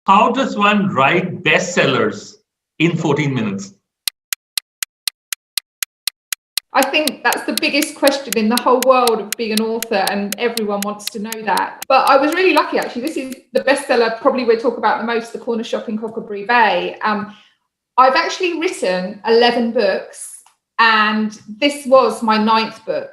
How does one write bestsellers in 14 minutes? I think that's the biggest question in the whole world of being an author, and everyone wants to know that. But I was really lucky, actually. This is the bestseller probably we'll talk about the most, The Corner Shop in Cockleberry Bay. I've actually written 11 books, and this was my 9th book.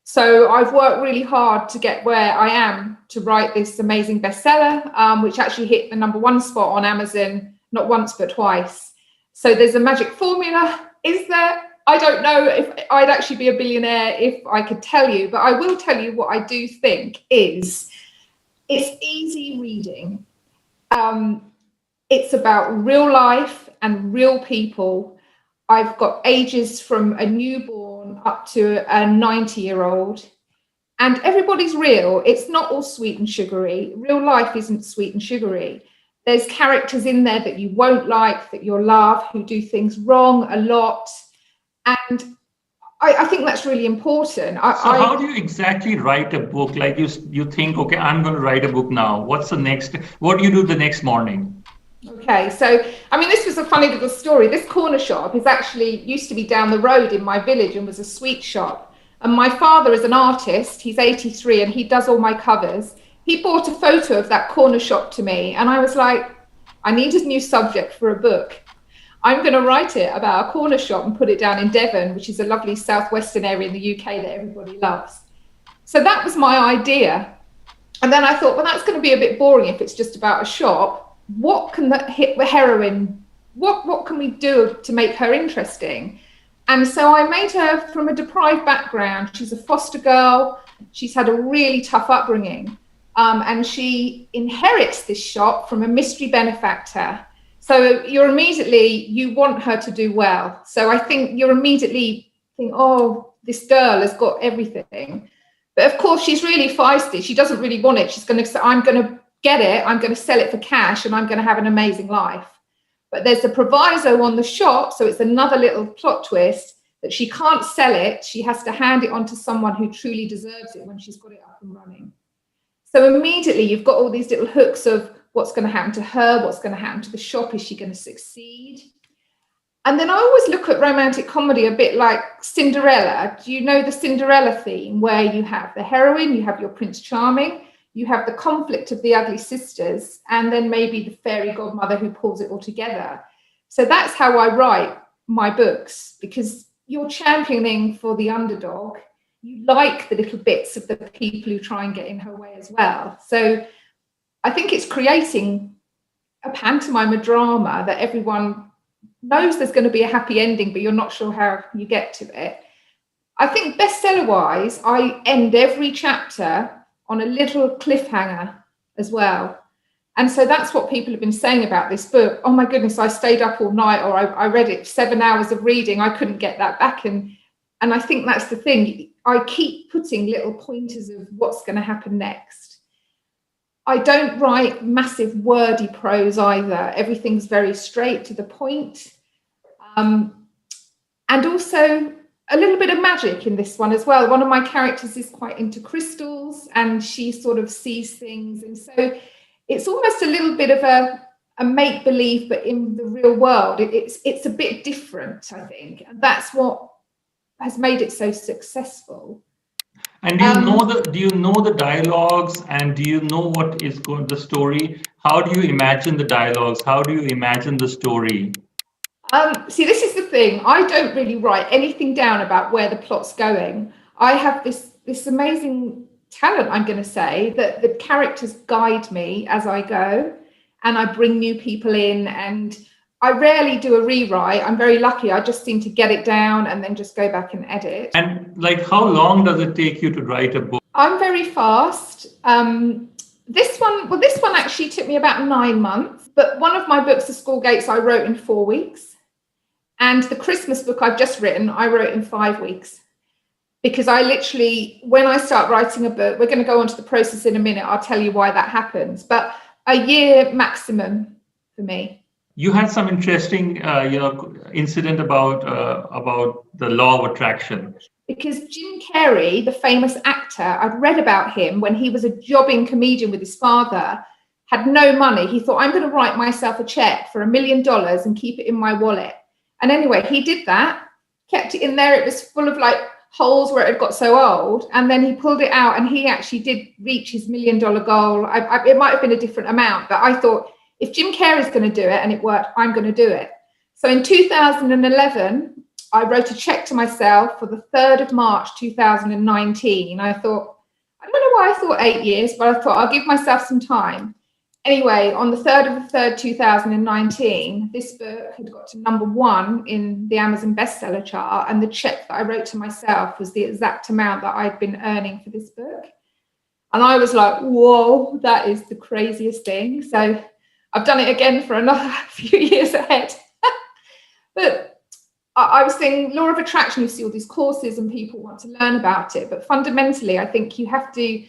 So I've worked really hard to get where I am to write this amazing bestseller, which actually hit the #1 spot on Amazon, not once, but twice. So there's a magic formula. Is there? I don't know if I'd actually be a billionaire if I could tell you, but I will tell you what I do think is it's easy reading. It's about real life and real people. I've got ages from a newborn up to a 90-year-old, and everybody's real. It's not all sweet and sugary. Real life isn't sweet and sugary. There's characters in there that you won't like, that you'll love, who do things wrong a lot. And I think that's really important. How do you exactly write a book? Like you think, okay, I'm going to write a book now. What's the next? What do you do the next morning? Okay, so I mean, this was a funny little story. This corner shop is actually used to be down the road in my village and was a sweet shop. And my father is an artist. He's 83 and he does all my covers. He bought a photo of that corner shop to me, and I was like, I need a new subject for a book. I'm going to write it about a corner shop and put it down in Devon, which is a lovely southwestern area in the UK that everybody loves. So that was my idea. And then I thought, well, that's going to be a bit boring if it's just about a shop. What can the heroine, what can we do to make her interesting? And so I made her from a deprived background. She's a foster girl. She's had a really tough upbringing. And she inherits this shop from a mystery benefactor. So you want her to do well. So I think you're immediately think, oh, this girl has got everything. But of course, she's really feisty. She doesn't really want it. She's going to say, I'm going to get it. I'm going to sell it for cash and I'm going to have an amazing life. But there's a proviso on the shop. So it's another little plot twist that she can't sell it. She has to hand it on to someone who truly deserves it when she's got it up and running. So immediately you've got all these little hooks of what's going to happen to her, what's going to happen to the shop, is she going to succeed? And then I always look at romantic comedy a bit like Cinderella. Do you know the Cinderella theme, where you have the heroine, you have your Prince Charming, you have the conflict of the ugly sisters, and then maybe the fairy godmother who pulls it all together. So that's how I write my books, because you're championing for the underdog. You like the little bits of the people who try and get in her way as well. So I think it's creating a pantomime, a drama that everyone knows there's going to be a happy ending, but you're not sure how you get to it. I think bestseller-wise, I end every chapter on a little cliffhanger as well. And so that's what people have been saying about this book. Oh my goodness, I stayed up all night, or I read it 7 hours of reading. I couldn't get that back. And I think that's the thing. I keep putting little pointers of what's going to happen next. I don't write massive wordy prose either. Everything's very straight to the point. And also a little bit of magic in this one as well. One of my characters is quite into crystals and she sort of sees things. And so it's almost a little bit of a make-believe, but in the real world, it's a bit different, I think. And that's what has made it so successful. And do you know the dialogues, and do you know what is going the story? How do you imagine the dialogues? How do you imagine the story? See, this is the thing. I don't really write anything down about where the plot's going. I have this amazing talent, I'm going to say, that the characters guide me as I go, and I bring new people in, and I rarely do a rewrite. I'm very lucky. I just seem to get it down and then just go back and edit. And like, how long does it take you to write a book? I'm very fast. This one actually took me about 9 months. But one of my books, The School Gates, I wrote in 4 weeks. And the Christmas book I've just written, I wrote in 5 weeks. Because I literally, when I start writing a book, we're going to go on to the process in a minute. I'll tell you why that happens. But a year maximum for me. You had some interesting, incident about the law of attraction. Because Jim Carrey, the famous actor, I'd read about him when he was a jobbing comedian with his father. had no money. He thought, I'm going to write myself a check for $1 million and keep it in my wallet. And anyway, he did that, kept it in there. It was full of like holes where it had got so old. And then he pulled it out, and he actually did reach his $1 million goal. It might have been a different amount, but I thought, if Jim Carrey's going to do it and it worked, I'm going to do it. So in 2011, I wrote a check to myself for the 3rd of March, 2019. I thought, I don't know why I thought 8 years, but I thought I'll give myself some time. Anyway, on the 3rd of the 3rd, 2019, this book had got to #1 in the Amazon bestseller chart, and the check that I wrote to myself was the exact amount that I'd been earning for this book. And I was like, whoa, that is the craziest thing. So I've done it again for another few years ahead. But I was saying, law of attraction, you see all these courses and people want to learn about it. But fundamentally, I think you have to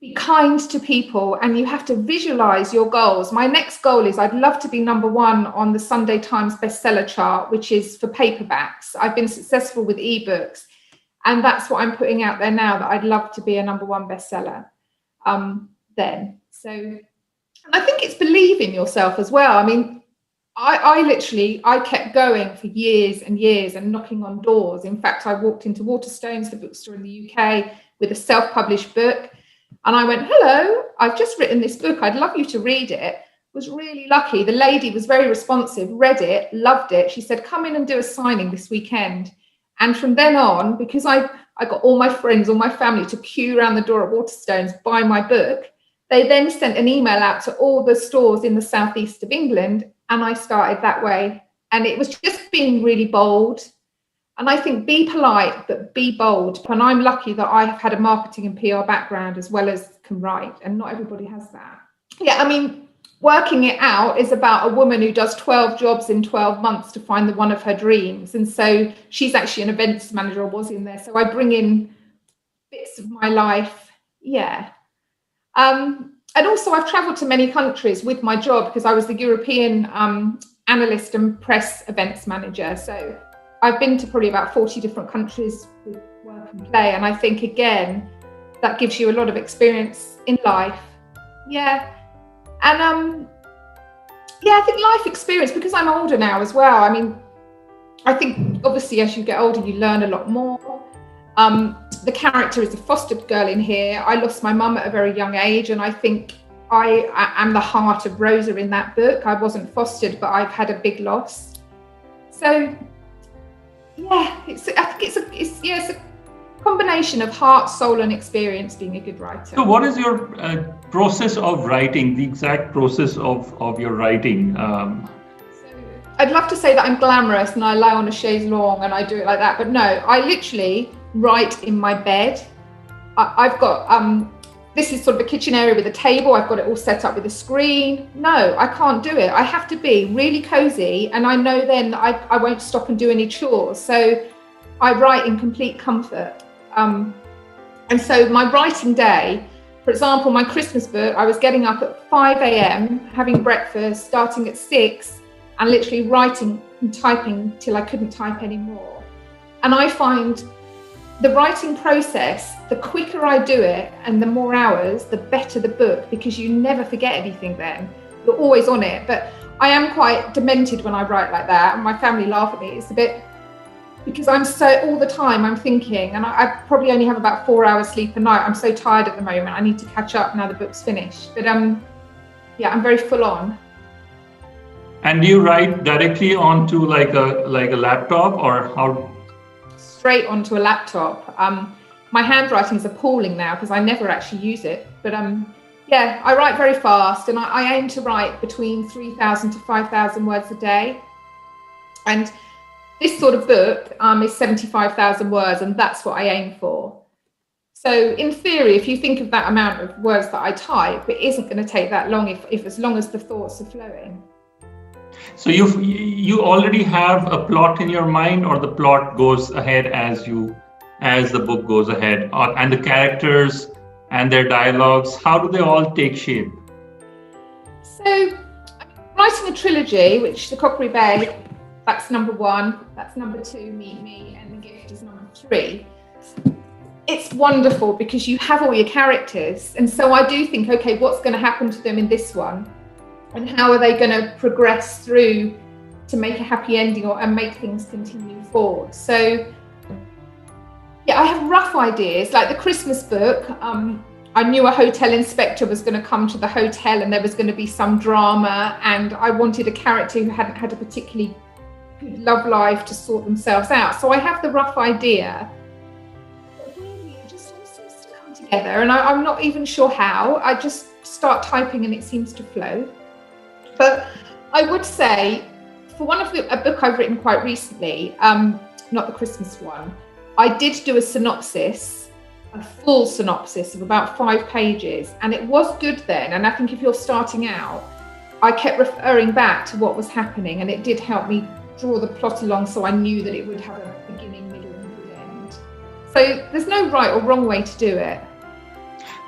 be kind to people, and you have to visualize your goals. My next goal is I'd love to be #1 on the Sunday Times bestseller chart, which is for paperbacks. I've been successful with ebooks, and that's what I'm putting out there now, that I'd love to be a #1 bestseller then. So, and I think it's believe in yourself as well. I mean, I kept going for years and years and knocking on doors. In fact, I walked into Waterstones, the bookstore in the UK, with a self-published book. And I went, hello, I've just written this book. I'd love you to read it. Was really lucky. The lady was very responsive, read it, loved it. She said, come in and do a signing this weekend. And from then on, because I got all my friends, all my family to queue around the door at Waterstones, buy my book, they then sent an email out to all the stores in the southeast of England. And I started that way. And it was just being really bold. And I think be polite, but be bold. And I'm lucky that I've had a marketing and PR background as well as can write. And not everybody has that. Yeah, I mean, working it out is about a woman who does 12 jobs in 12 months to find the one of her dreams. And so she's actually an events manager, or was in there. So I bring in bits of my life. Yeah. And also I've traveled to many countries with my job, because I was the European analyst and press events manager. So I've been to probably about 40 different countries with work and play. And I think, again, that gives you a lot of experience in life. Yeah. And I think life experience, because I'm older now as well. I mean, I think obviously as you get older, you learn a lot more. The character is a foster girl in here. I lost my mum at a very young age, and I think I am the heart of Rosa in that book. I wasn't fostered, but I've had a big loss. So yeah, I think it's a combination of heart, soul, and experience being a good writer. So what is your process of writing, the exact process of your writing? I'd love to say that I'm glamorous and I lie on a chaise longue and I do it like that, but no, I literally write in my bed. I've got, this is sort of a kitchen area with a table. I've got it all set up with a screen. No, I can't do it. I have to be really cozy, and I know then that I won't stop and do any chores. So I write in complete comfort. And so my writing day, for example, my Christmas book, I was getting up at 5 a.m, having breakfast, starting at 6, and literally writing and typing till I couldn't type anymore. And I find the writing process, the quicker I do it and the more hours, the better the book, because you never forget anything then. You're always on it. But I am quite demented when I write like that, and my family laugh at me. It's a bit, because I'm so, all the time I'm thinking, and I probably only have about 4 hours sleep a night. I'm so tired at the moment. I need to catch up now the book's finished. But yeah, I'm very full on. And do you write directly onto like a laptop, or how? Straight onto a laptop. My handwriting is appalling now because I never actually use it. But yeah, I write very fast, and I aim to write between 3,000 to 5,000 words a day. And this sort of book is 75,000 words, and that's what I aim for. So in theory, if you think of that amount of words that I type, it isn't going to take that long if as long as the thoughts are flowing. So you already have a plot in your mind, or the plot goes ahead as the book goes ahead, and the characters and their dialogues, how do they all take shape? So I'm writing a trilogy, which the Cockleberry Bay, that's #1, that's #2, Meet Me, and The Gift is #3. it's wonderful because you have all your characters. And so I do think, okay, what's going to happen to them in this one? And how are they going to progress through to make a happy ending and make things continue forward? So, yeah, I have rough ideas. Like the Christmas book, I knew a hotel inspector was going to come to the hotel and there was going to be some drama, and I wanted a character who hadn't had a particularly good love life to sort themselves out. So I have the rough idea. But really, it just all seems to come together, and I'm not even sure how. I just start typing and it seems to flow. But I would say, for a book I've written quite recently, not the Christmas one, I did do a full synopsis of about 5 pages, and it was good then. And I think if you're starting out, I kept referring back to what was happening, and it did help me draw the plot along, so I knew that it would have a beginning, middle, and good end. So there's no right or wrong way to do it.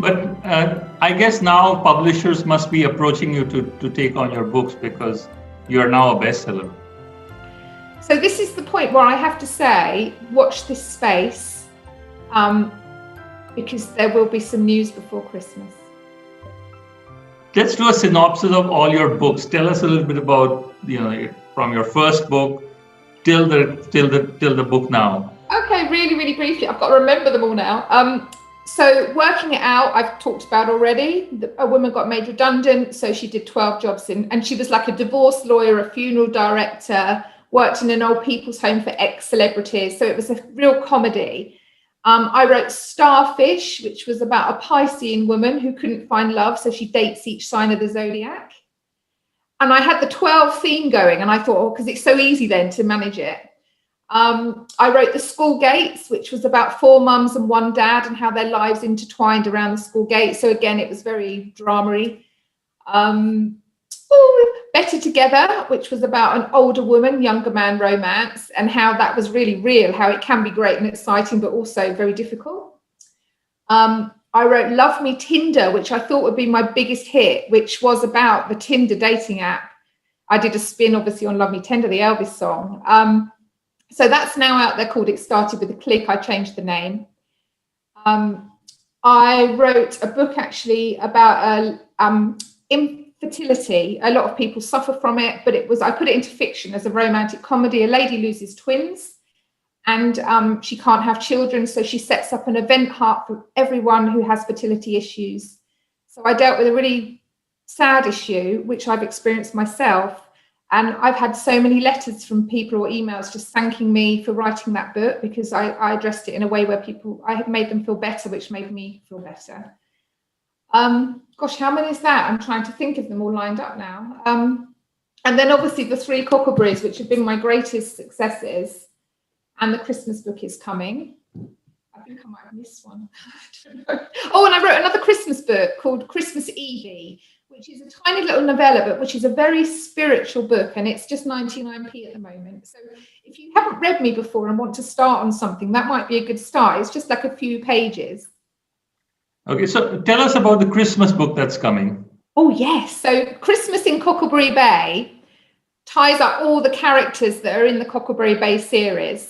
But I guess now publishers must be approaching you to take on your books because you are now a bestseller. So this is the point where I have to say, watch this space, because there will be some news before Christmas. Let's do a synopsis of all your books. Tell us a little bit about, from your first book till the book now. Okay, really, really briefly. I've got to remember them all now. So Working It Out, I've talked about already. A woman got made redundant, so she did 12 jobs and she was like a divorce lawyer, a funeral director, worked in an old people's home for ex-celebrities. So it was a real comedy. I wrote Starfish, which was about a Piscean woman who couldn't find love, so she dates each sign of the zodiac. And I had the 12 theme going, and I thought, because it's so easy then to manage it. I wrote The School Gates, which was about 4 mums and 1 dad and how their lives intertwined around the school gate. So again, it was very drama-y. Better Together, which was about an older woman, younger man romance, and how that was really real, how it can be great and exciting, but also very difficult. I wrote Love Me Tinder, which I thought would be my biggest hit, which was about the Tinder dating app. I did a spin, obviously, on Love Me Tender, the Elvis song. So that's now out there called It Started With a Click. I changed the name. I wrote a book actually about infertility. A lot of people suffer from it, but I put it into fiction as a romantic comedy. A lady loses twins and she can't have children, so she sets up an event hub for everyone who has fertility issues. So I dealt with a really sad issue, which I've experienced myself. And I've had so many letters from people or emails just thanking me for writing that book, because I addressed it in a way where I had made them feel better, which made me feel better. Gosh, how many is that? I'm trying to think of them all lined up now. And then obviously the 3 Cockleberries, which have been my greatest successes. And the Christmas book is coming. I think I might have missed one. I don't know. Oh, and I wrote another Christmas book called Christmas Evie, which is a tiny little novella, but which is a very spiritual book, and it's just 99p at the moment. So if you haven't read me before and want to start on something, that might be a good start. It's just like a few pages. Okay, so tell us about the Christmas book that's coming. Oh, yes. So Christmas in Cockleberry Bay ties up all the characters that are in the Cockleberry Bay series.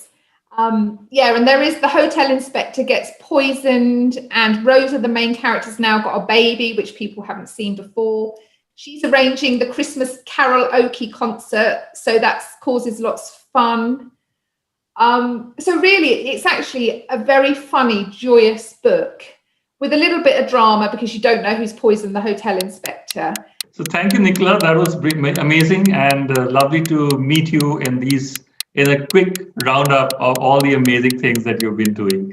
And there is the hotel inspector gets poisoned, and Rosa, the main character, has now got a baby, which people haven't seen before. She's arranging the Christmas karaoke concert, so that causes lots of fun. So really, it's actually a very funny, joyous book with a little bit of drama because you don't know who's poisoned the hotel inspector. So thank you, Nicola. That was amazing and lovely to meet you in a quick roundup of all the amazing things that you've been doing.